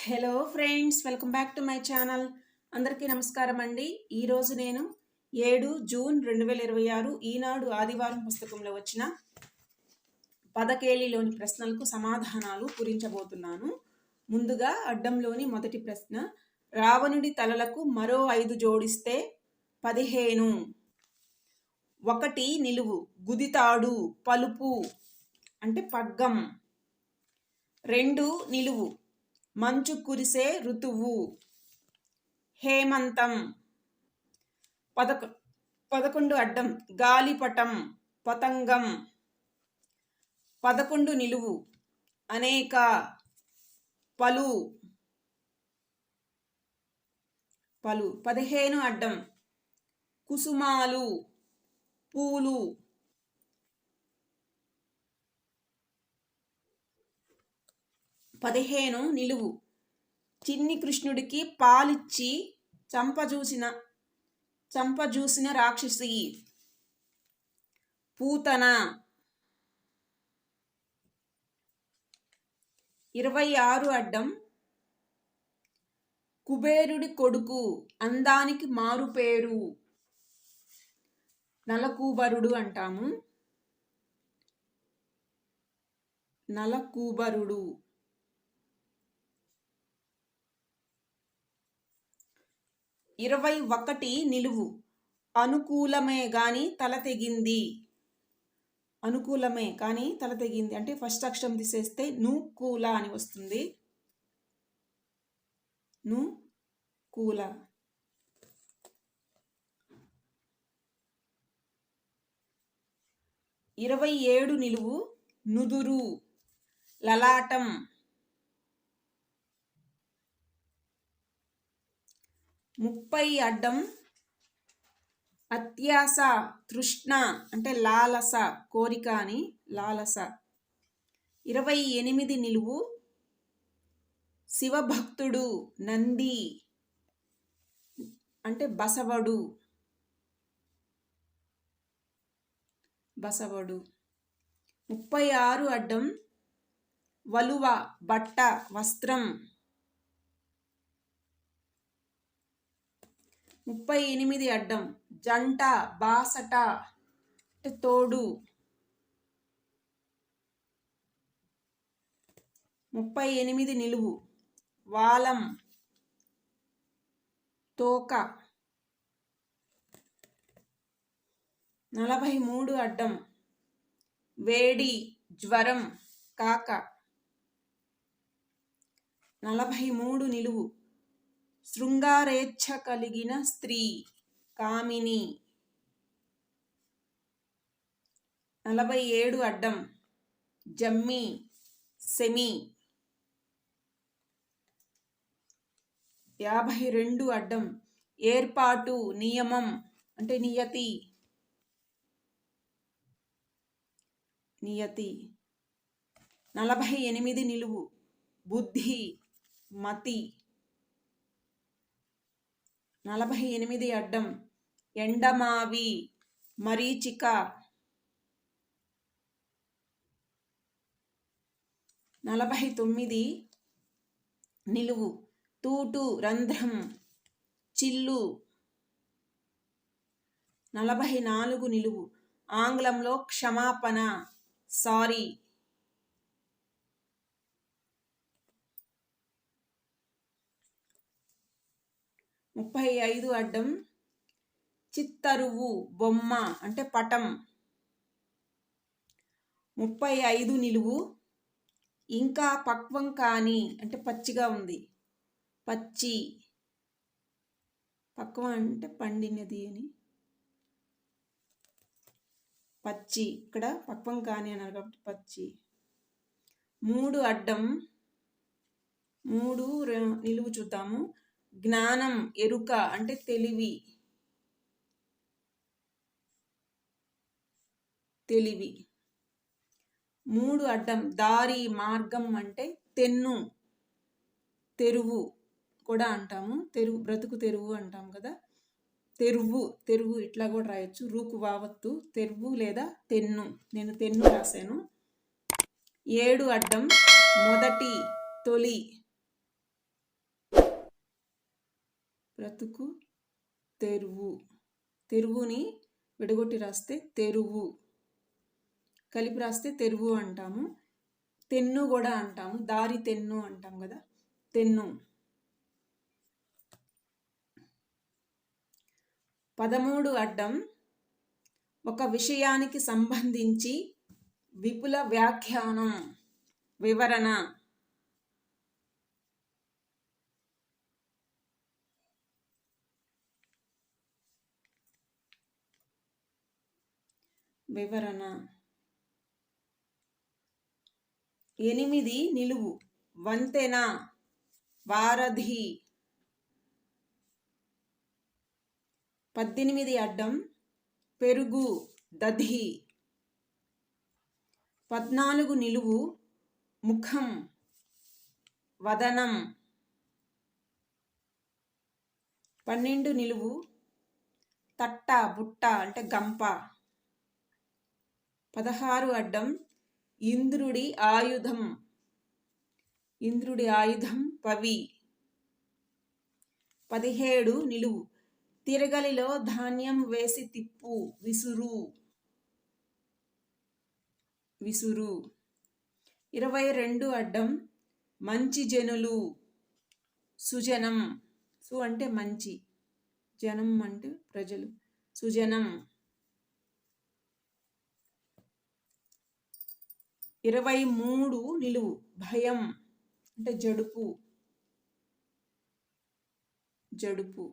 Hello friends, welcome back to my channel. అందరికీ నమస్కారం అండి. ఈరోజు నేను 7 జూన్ 2026 ఈనాడు ఆదివారం పుస్తకంలో వచ్చిన పదకేలిలోని ప్రశ్నలకు సమాధానాలు పూరించబోతున్నాను. ముందుగా అడ్డంలోని మొదటి ప్రశ్న, రావణుడి తలలకు మరో 5 జోడిస్తే 15. 1 నిలువు, గుదితాడు, పలుపు అంటే పగ్గం. 2 నిలువు, మంచు కురిసే ఋతువు, హేమంతం. 11 అడ్డం, గాలిపటం, పతంగం. 11 నిలువు, అనేక, పలు. 15 అడ్డం, కుసుమాలు, పూలు. 15 నిలువు, చిన్ని కృష్ణుడికి పాలిచ్చి చంపజూసిన రాక్షసి, పూతన. 26 అడ్డం, కుబేరుడి కొడుకు, అందానికి మారుపేరు, నలకూబరుడు అంటాము. నలకూబరుడు. 21 నిలువు, అనుకూలమే గాని తల తెగింది. అనుకూలమే కానీ తల తెగింది అంటే ఫస్ట్ అక్షరం తీసేస్తే నూకూల అని వస్తుంది. నూకూల. 27 నిలువు, నుదురు, లలాటం. 30 అడ్డం, అత్యాస, తృష్ణ అంటే లాలస, కోరిక అని లాలస. 28 నిలువు, శివభక్తుడు, నంది అంటే బసవడు. 36 అడ్డం, వలువ, బట్ట, వస్త్రం. 38 అడ్డం, జంట, బాసట అంటే తోడు. 38 నిలువు, వాలం, తోక. 43 అడ్డం, వేడి, జ్వరం, కాక. 43 నిలువు, శృంగారేచ్ఛ కలిగిన స్త్రీ, కామిని. 47 అడ్డం, జమ్మి, సెమి. 52 అడ్డం, ఏర్పాటు, నియమం అంటే నియతి. 48 నిలువు, బుద్ధి, మతి. 48 అడ్డం, ఎండమావి, మరీచిక. 49 నిలువు, తూటు, రంధ్రం, చిల్లు. 44 నిలువు, ఆంగ్లంలో క్షమాపణ, సారీ. 35 అడ్డం, చిత్తరువు, బొమ్మ అంటే పటం. 35 నిలువు, ఇంకా పక్వం కాని అంటే పచ్చిగా ఉంది, పచ్చి. పక్వం అంటే పండినది అని, పచ్చి. ఇక్కడ పక్వం కాని అన్నారు కాబట్టి పచ్చి. 3 అడ్డం, 3 నిలువు చూద్దాము, జ్ఞానం, ఎరుక అంటే తెలివి. 3 అడ్డం, దారి, మార్గం అంటే తెన్ను, తెరువు కూడా అంటాము. తెరువు, బ్రతుకు తెరువు అంటాం కదా. తెరువు ఇట్లా కూడా రాయొచ్చు, రూకు వావత్తు, తెరువు లేదా తెన్ను. నేను తెన్ను రాశాను. 7 అడ్డం, మొదటి, తొలి. బ్రతుకు తెరువు. తెరువుని విడగొట్టి రాస్తే తెరువు, కలిపి రాస్తే తెరువు అంటాము. తెన్ను కూడా అంటాము, దారి తెన్ను అంటాం కదా, తెన్ను. 13 అడ్డం ఒక విషయానికి సంబంధించి విపుల వ్యాఖ్యానం, వివరణ. వివరణ. 8 నిలువు, వంతెన, వారధి. 18 అడ్డం పెరుగు, దధి. 14 నిలువు, ముఖం, వదనం. 12 నిలువు, తట్ట, బుట్ట అంటే గంప. 16 అడ్డం ఇంద్రుడి ఆయుధం. ఇంద్రుడి ఆయుధం పవి. 17 నిలువు, తిరగలిలో ధాన్యం వేసి తిప్పు, విసురు, విసురు. 22 అడ్డం మంచి జనులు, సుజనం. సు అంటే మంచి, జనం అంటే ప్రజలు, సుజనం. 23 నిలువు, భయం అంటే జడుపు, జడుపు.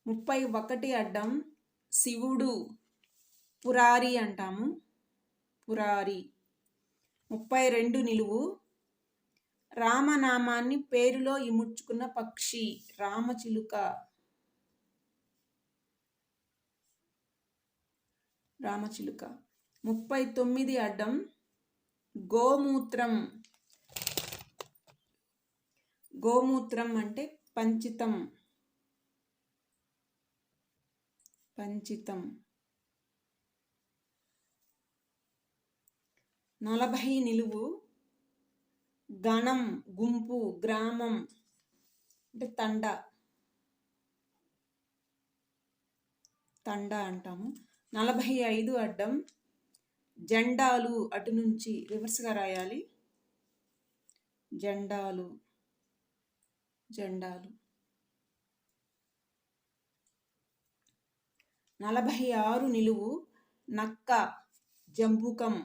31 అడ్డం శివుడు, పురారి అంటాము, పురారి. 32 నిలువు, రామనామాన్ని పేరులో ఇముడ్చుకున్న పక్షి, రామచిలుక, రామచిలుక. 39 అడ్డం గోమూత్రం. గోమూత్రం అంటే పంచితం, పంచితం. 40 నిలువు, గణం, గుంపు, గ్రామం అంటే తండ, తండ అంటాము. 45 అడ్డం జెండాలు, అటు నుంచి రివర్స్గా రాయాలి, జెండాలు, జెండాలు. 46 నిలువు, నక్క, జంబుకం.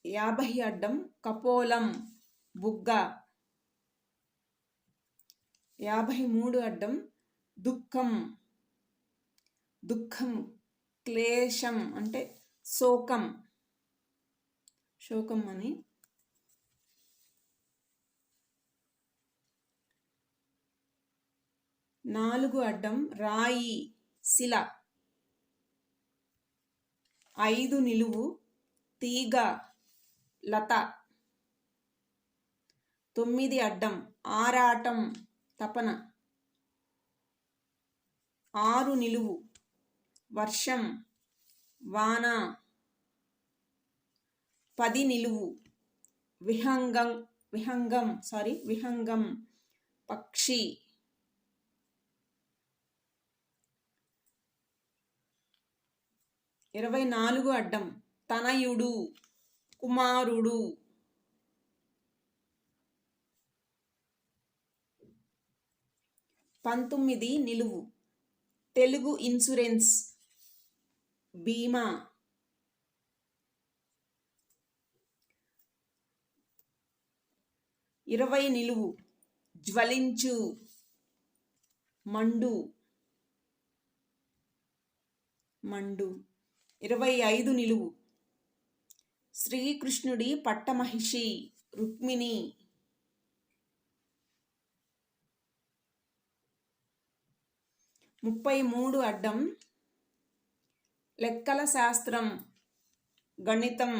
50 అడ్డం కపోలం, బుగ్గ. 53 అడ్డం దుఃఖం. దుఃఖం, క్లేశం అంటే శోకం, శోకం అని. 4 అడ్డం రాయి, శిల. 5 నిలువు, తీగ, లత. 9 అడ్డం ఆరాటం, తపన. 6 నిలువు, వర్షం, వాన. 10 నిలువు, విహంగం, విహంగం పక్షి. 24 అడ్డం తనయుడు, కుమారుడు. 19 నిలువు, తెలుగు ఇన్సూరెన్స్, బీమా. 20 నిలువు, జ్వలించు, మండు, మండు. 25 నిలువు, శ్రీకృష్ణుడి పట్టమహిషి, రుక్మిణి. 33 అడ్డం లెక్కల శాస్త్రం, గణితం.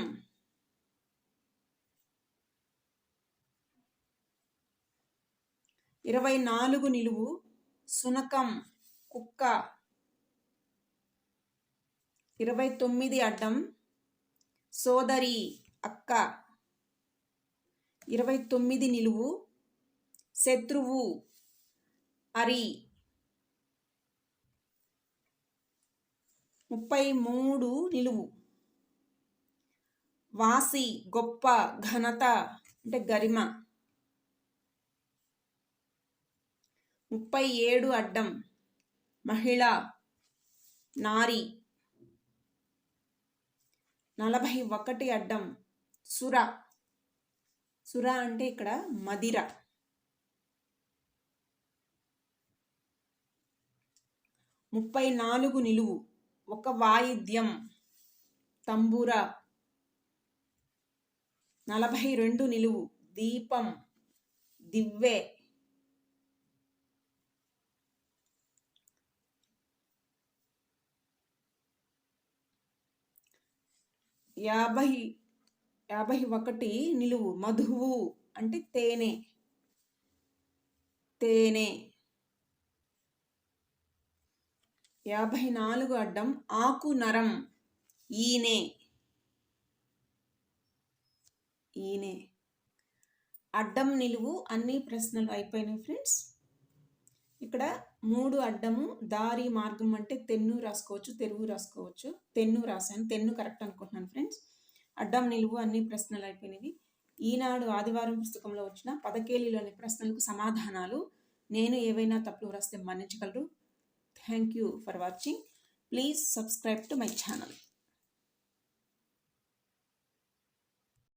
24 నిలువు, శునకం, కుక్క. 29 అడ్డం సోదరి, అక్క. 29 నిలువు, శత్రువు అరి. 33 నిలువు. వాసి గొప్ప, ఘనత అంటే గరిమ. 37 అడ్డం మహిళ, నారి. 41 అడ్డం సుర. సుర అంటే ఇక్కడ మదిర. 34 నిలువు. ఒక వాయిద్యం తంబుర. 42 నిలువు. దీపం, దివ్వె. 51 నిలువు. మధువు అంటే తేనె, తేనె. 54 అడ్డం ఆకు నరం, ఈనె, ఈనె. అడ్డం నిలువు అన్ని ప్రశ్నలు అయిపోయినాయి ఫ్రెండ్స్. ఇక్కడ 3 అడ్డము దారి మార్గం అంటే తెన్ను రాసుకోవచ్చు, తెరువు రాసుకోవచ్చు. తెన్ను రాశాను, తెన్ను కరెక్ట్ అనుకుంటున్నాను ఫ్రెండ్స్. అడ్డం నిలువు అన్ని ప్రశ్నలు అయిపోయినవి. ఈనాడు ఆదివారం పుస్తకంలో వచ్చిన పదకేలిలోని ప్రశ్నలకు సమాధానాలు. నేను ఏవైనా తప్పులు రాస్తే మన్నించగలరు. Thank you for watching. Please subscribe to my channel.